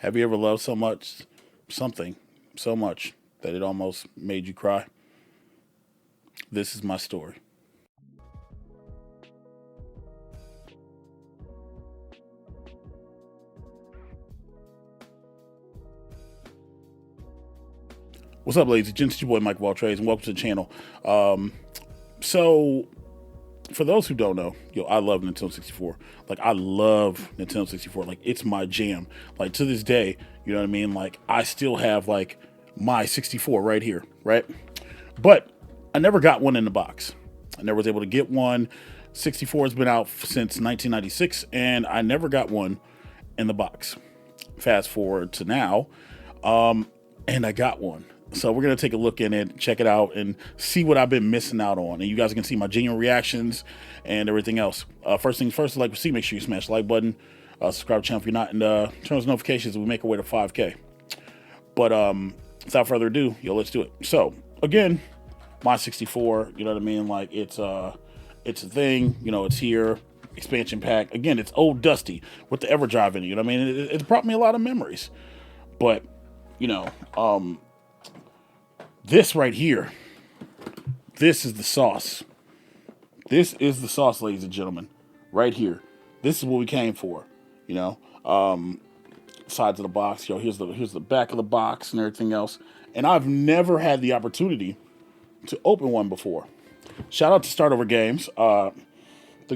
Have you ever loved something so much that it almost made you cry? This is my story. What's up, ladies and gents? It's your boy MikeOfAllTrades, and welcome to the channel. So, for those who don't know, I love Nintendo 64. Like, I love Nintendo 64. Like, it's my jam. Like, to this day, you know what I mean? Like, I still have, like, my 64 right here, right? But I never got one in the box. I never was able to get one. 64 has been out since 1996, and I never got one in the box. Fast forward to now, and I got one. So we're going to take a look in it, check it out, and see what I've been missing out on. And you guys can see my genuine reactions and everything else. First things first, like we see, make sure you smash the like button, subscribe to the channel if you're not, and turn on notifications as we make our way to 5K. But without further ado, let's do it. So, again, my 64, you know what I mean? Like, it's a thing, it's here. Expansion pack. Again, it's old dusty with the EverDrive in it, you know what I mean? It brought me a lot of memories. But, this right here, this is the sauce. This is the sauce, ladies and gentlemen. Right here. This is what we came for, Sides of the box, here's the back of the box and everything else. And I've never had the opportunity to open one before. Shout out to Start Over Games, the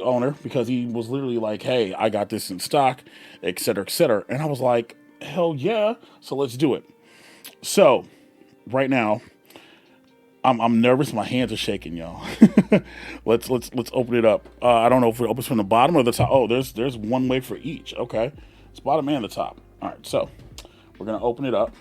owner, because he was literally like, hey, I got this in stock, et cetera, et cetera. And I was like, hell yeah, so let's do it. So, right now, I'm nervous. My hands are shaking, y'all. Let's open it up. I don't know if it opens from the bottom or the top. Oh, there's one way for each. Okay, it's bottom and the top. All right, so we're gonna open it up,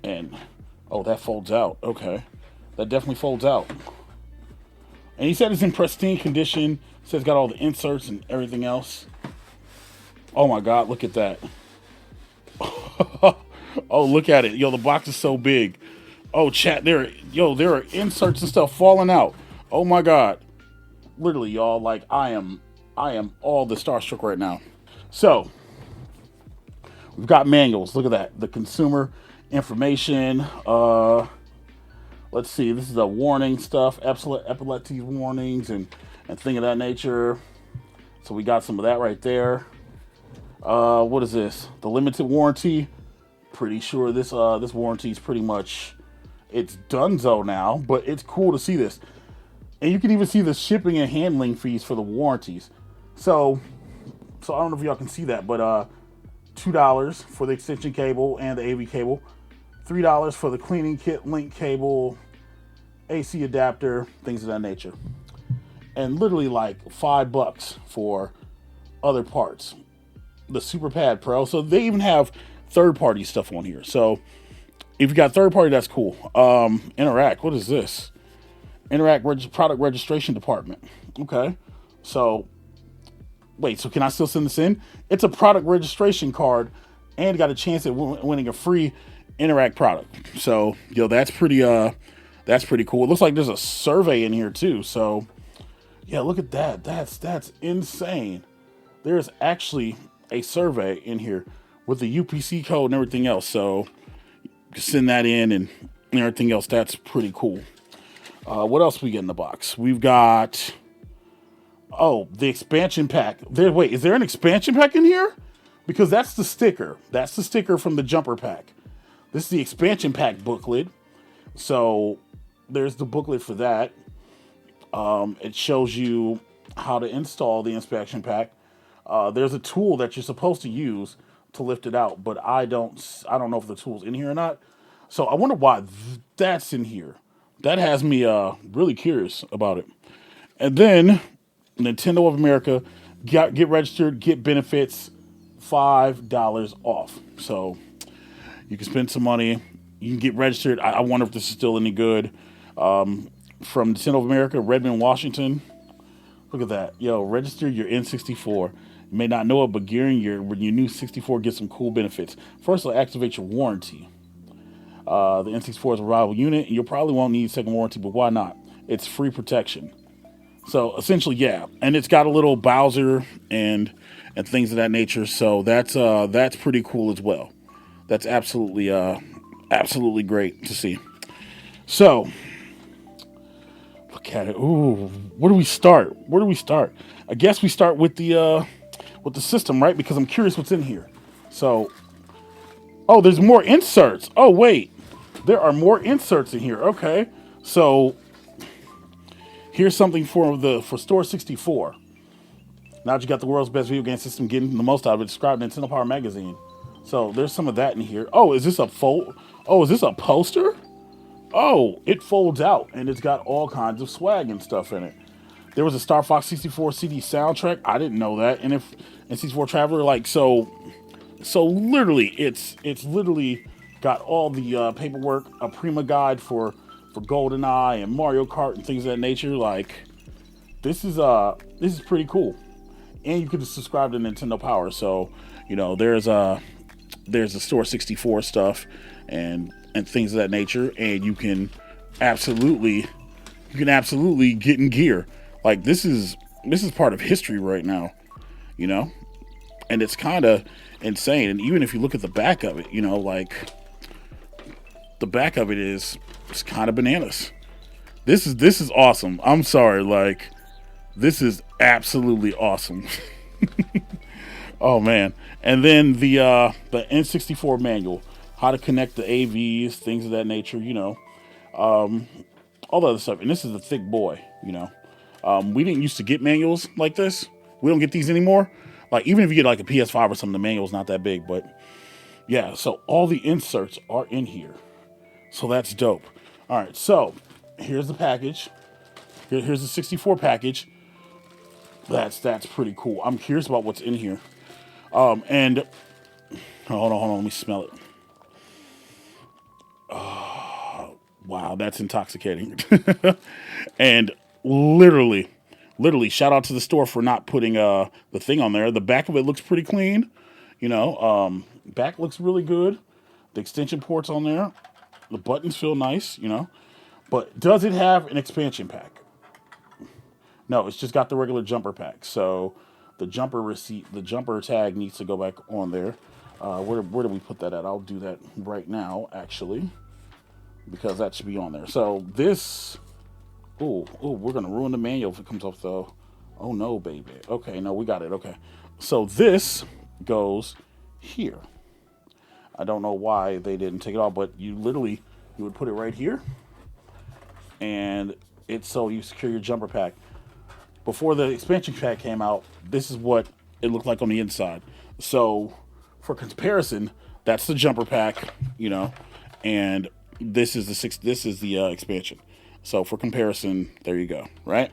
and oh, that folds out. Okay, that definitely folds out. And he said it's in pristine condition. Says it's got all the inserts and everything else. Oh my God, look at that. Oh, look at it. The box is so big. Oh, chat, there are inserts and stuff falling out. Oh my God. Literally, y'all, like I am all the starstruck right now. So, we've got manuals. Look at that. The consumer information. Let's see. This is a warning stuff. Epilepsy warnings and thing of that nature. So we got some of that right there. What is this? The limited warranty. Pretty sure this warranty is pretty much, it's donezo now, but it's cool to see this. And you can even see the shipping and handling fees for the warranties. So I don't know if y'all can see that, but $2 for the extension cable and the AV cable, $3 for the cleaning kit, link cable, AC adapter, things of that nature. And literally like $5 for other parts. The Super Pad Pro. So they even have third-party stuff on here. So if you got third-party, that's cool. Interact. What is this? Interact product registration department. Okay. So wait. So can I still send this in? It's a product registration card, and got a chance at winning a free Interact product. So that's pretty cool. It looks like there's a survey in here too. So yeah, look at that. That's insane. There's actually a survey in here with the UPC code and everything else. So you can send that in and everything else. That's pretty cool. What else we get in the box? We've got, the expansion pack. Wait, is there an expansion pack in here? Because that's the sticker. That's the sticker from the jumper pack. This is the expansion pack booklet. So there's the booklet for that. It shows you how to install the expansion pack. There's a tool that you're supposed to use to lift it out, but I don't know if the tool's in here or not. So I wonder why that's in here. That has me really curious about it. And then Nintendo of America, get registered, get benefits, $5 off. So you can spend some money. You can get registered. I wonder if this is still any good. From Nintendo of America, Redmond, Washington. Look at that. Register your N64. You may not know it, but gearing your new 64 gets some cool benefits. First, it'll activate your warranty. The N64 is a reliable unit, and you'll probably won't need second warranty, but why not? It's free protection. So essentially, yeah, and it's got a little Bowser and things of that nature. So that's pretty cool as well. That's absolutely great to see. So look at it. Ooh, where do we start? Where do we start? I guess we start with the system, right? Because I'm curious what's in here. So, oh, there's more inserts. Oh wait, there are more inserts in here. Okay, so here's something for Store 64. Now that you got the world's best video game system, getting the most out of it, described in Nintendo Power Magazine. So there's some of that in here. Oh, is this a fold? Oh, is this a poster? Oh, it folds out and it's got all kinds of swag and stuff in it. There was a Star Fox 64 CD soundtrack. I didn't know that. And if N64 Traveler, like so literally, it's literally got all the paperwork, a Prima guide for GoldenEye and Mario Kart and things of that nature. Like this is pretty cool. And you can subscribe to Nintendo Power. So there's the Store 64 stuff and things of that nature, and you can absolutely get in gear. Like this is part of history right now, and it's kind of insane. And even if you look at the back of it, like the back of it is kind of bananas. This is awesome. I'm sorry, like this is absolutely awesome. Oh man. And then the N64 manual, how to connect the AVs, things of that nature, all the other stuff. And this is a thick boy, we didn't used to get manuals like this. We don't get these anymore. Like even if you get like a PS5 or something, the manual's not that big, but yeah, so all the inserts are in here. So that's dope. All right, so here's the package. Here's the 64 package. That's pretty cool. I'm curious about what's in here. And hold on, let me smell it. Oh, wow, that's intoxicating. And literally, shout out to the store for not putting the thing on there. The back of it looks pretty clean. Back looks really good. The extension ports on there. The buttons feel nice, But does it have an expansion pack? No, it's just got the regular jumper pack. So the jumper tag needs to go back on there. Where do we put that at? I'll do that right now, actually, because that should be on there. So this, we're gonna ruin the manual if it comes off though. Oh no, baby. Okay, no, we got it. Okay, so this goes here. I don't know why they didn't take it off, but you would put it right here, and it's so you secure your jumper pack. Before the expansion pack came out, this is what it looked like on the inside. So, for comparison, that's the jumper pack, and this is the expansion. So, for comparison, there you go, right?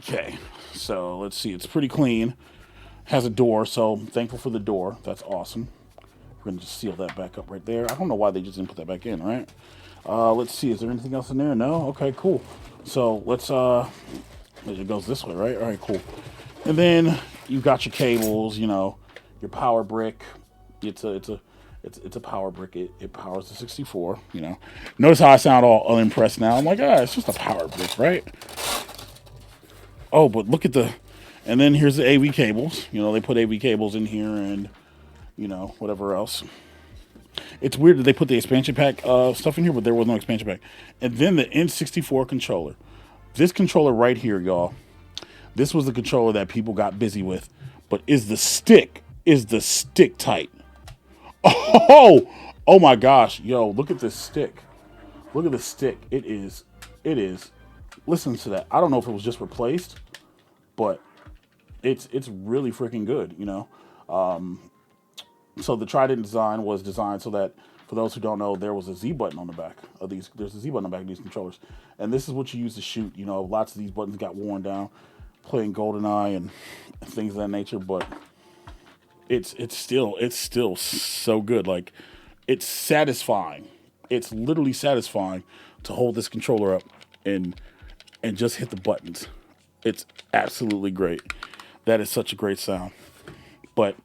Okay, so let's see. It's pretty clean. Has a door, so I'm thankful for the door. That's awesome. We're gonna just seal that back up right there. I don't know why they just didn't put that back in, right? Let's see. Is there anything else in there? No. Okay, cool. So let's it goes this way, right? All right, cool. And then you've got your cables, your power brick. It's a power brick. It powers the 64. Notice how I sound all unimpressed now. I'm like, it's just a power brick, right? Oh, but look at and then here's the AV cables. They put AV cables in here and whatever else. It's weird that they put the expansion pack stuff in here, but there was no expansion pack. And then the N64 controller. This controller right here, y'all. This was the controller that people got busy with. But is the stick tight? Oh my gosh. Yo, look at this stick. Look at the stick. It is. Listen to that. I don't know if it was just replaced, but it's really freaking good, So the Trident design was designed so that, for those who don't know, there was a Z button on the back of these. There's a Z button on the back of these controllers, and this is what you use to shoot. Lots of these buttons got worn down playing GoldenEye and things of that nature, but it's still so good. Like, it's satisfying. It's literally satisfying to hold this controller up and just hit the buttons. It's absolutely great. That is such a great sound, but.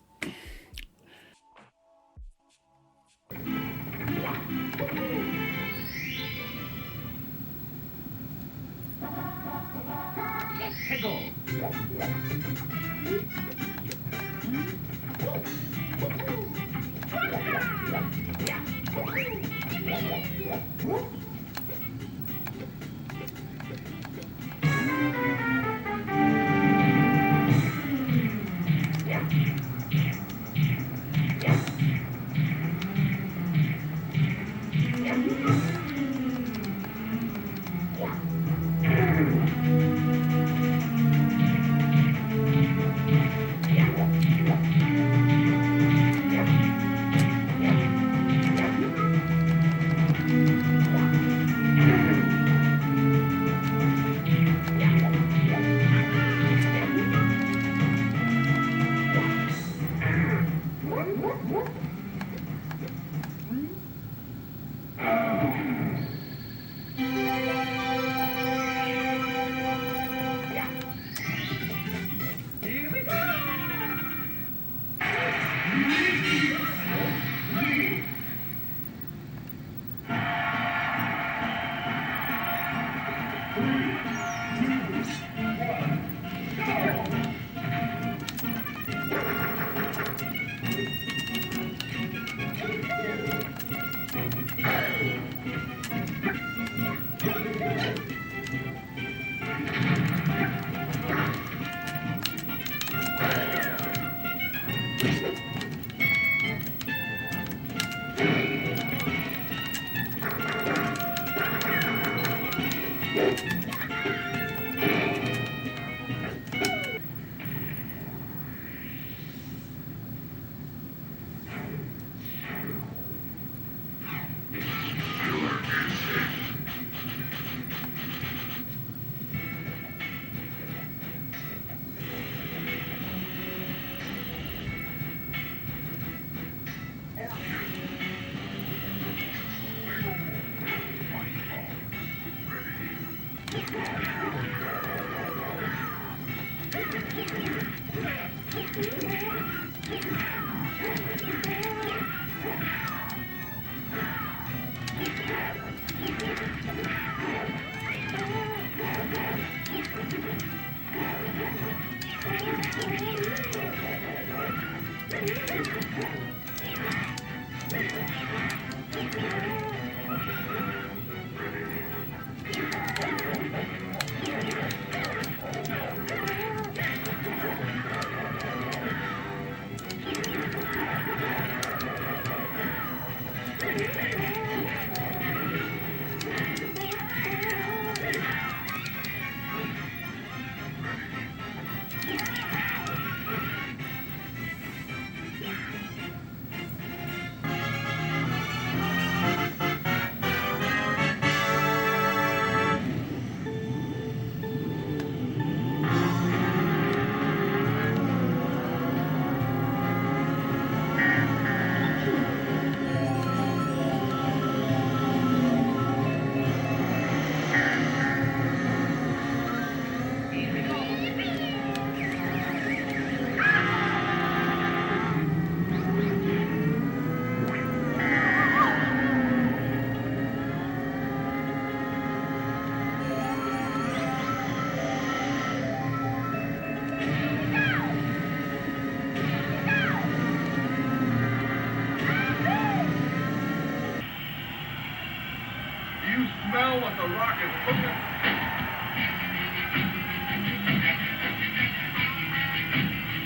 smell what the rock is cooking.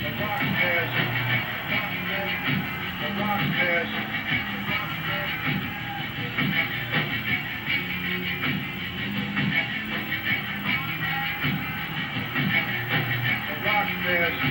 The rock has. The rock has. The rock has.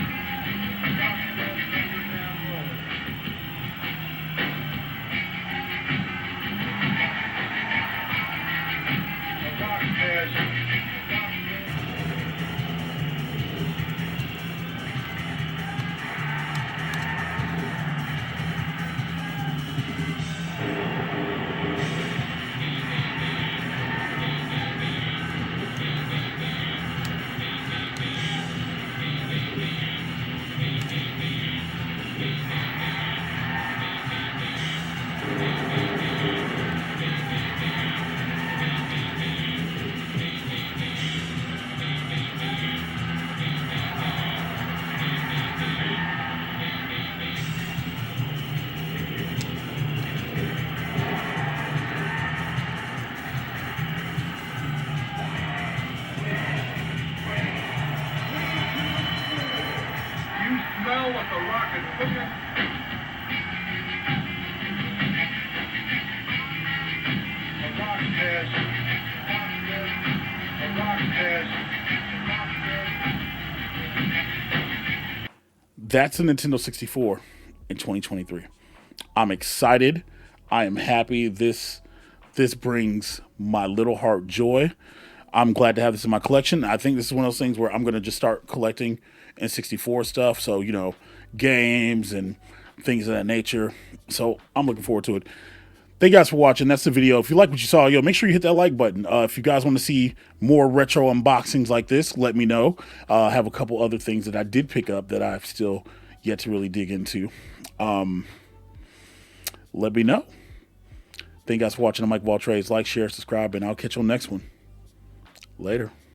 That's a Nintendo 64 in 2023. I'm excited. I am happy. This brings my little heart joy. I'm glad to have this in my collection. I think this is one of those things where I'm going to just start collecting N64 stuff. So, you know, games and things of that nature. So I'm looking forward to it. Thank you guys for watching. That's the video. If you like what you saw, yo, make sure you hit that like button. If you guys want to see more retro unboxings like this, let me know. I have a couple other things that I did pick up that I've still yet to really dig into. Let me know. Thank you guys for watching. I'm MikeOfAllTrades. Like, share, subscribe, and I'll catch you on the next one. Later.